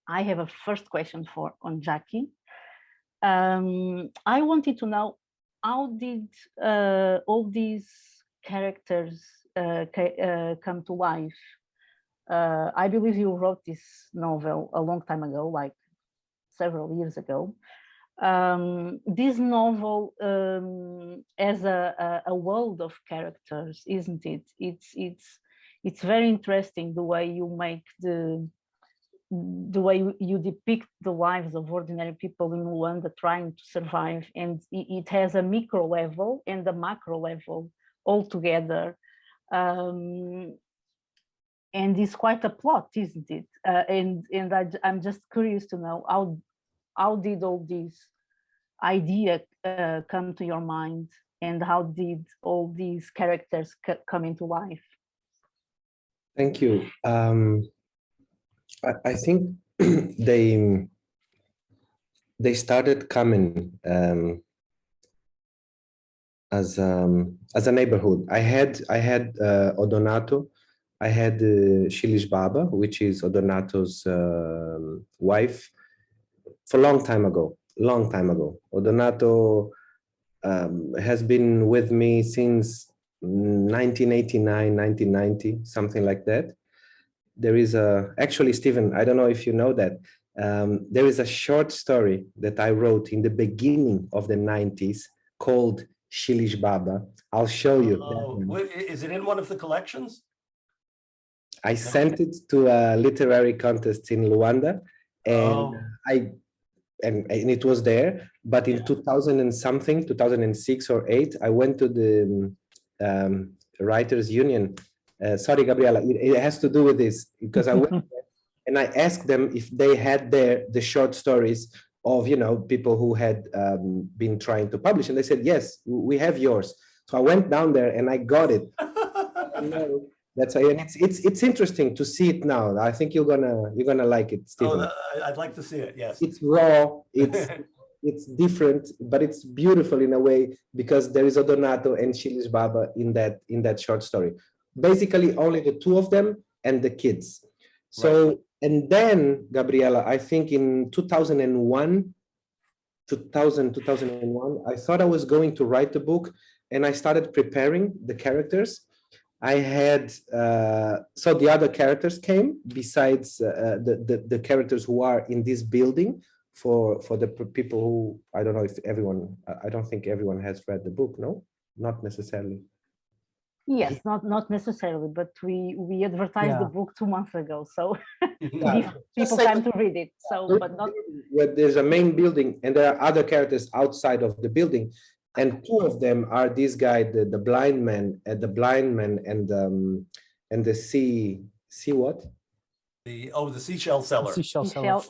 I have a first question for Ondjaki. I wanted to know, how did all these characters come to life? I believe you wrote this novel a long time ago, like several years ago. This novel has a world of characters, isn't it? It's very interesting the way you make the way you depict the lives of ordinary people in Luanda trying to survive, and it has a micro level and a macro level all together. And it's quite a plot, isn't it? I'm just curious to know, how did all this idea come to your mind, and how did all these characters come into life? Thank you. I think they started coming as a neighborhood. I had Odonato. I had Shilish Baba, which is Odonato's wife, for a long time ago. Odonato has been with me since 1989, 1990, something like that. There is actually, Stephen, I don't know if you know that, there is a short story that I wrote in the beginning of the 90s called Shilish Baba. I'll show you. Is it in one of the collections? I sent it to a literary contest in Luanda, and and it was there. But in 2000 and something, 2006 or 8, I went to the Writers Union. Sorry, Gabriela, it has to do with this, because I went there and I asked them if they had the short stories of, you know, people who had been trying to publish, and they said, yes, we have yours. So I went down there and I got it. That's why, and it's interesting to see it now. I think you're gonna like it, Stephen. Oh, I'd like to see it. Yes, it's raw. It's different, but it's beautiful in a way, because there is Odonato and Shilish Baba in that short story. Basically, only the two of them and the kids. So, right. And then, Gabriela, I think in 2001, I thought I was going to write the book, and I started preparing the characters. I had, so the other characters came besides the characters who are in this building for the people who, I don't know if everyone, I don't think everyone has read the book, no? Not necessarily. Yes, not necessarily, but we advertised the book 2 months ago, so give people time to read it. So, but not where there's a main building and there are other characters outside of the building, and two of them are this guy, the blind man, and the sea what? The seashell seller. Seashell seller.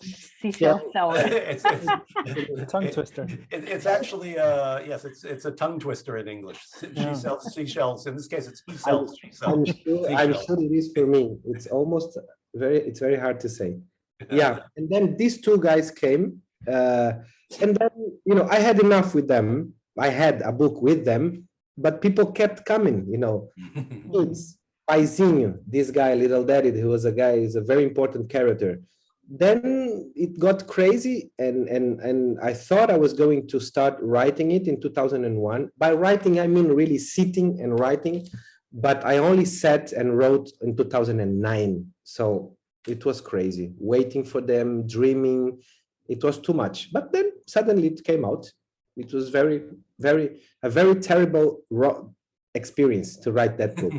It's a tongue twister. It's actually yes, it's a tongue twister in English. She sells seashells. In this case, he sells. I'm sure it is for me. It's almost it's very hard to say. Yeah, and then these two guys came, and then, you know, I had enough with them. I had a book with them, but people kept coming. You know, it's Paizinho, this guy, Little Daddy, who was a guy, is a very important character. Then it got crazy, and I thought I was going to start writing it in 2001. By writing, I mean really sitting and writing, but I only sat and wrote in 2009. So it was crazy, waiting for them, dreaming. It was too much, but then suddenly it came out. It was a very terrible experience to write that book.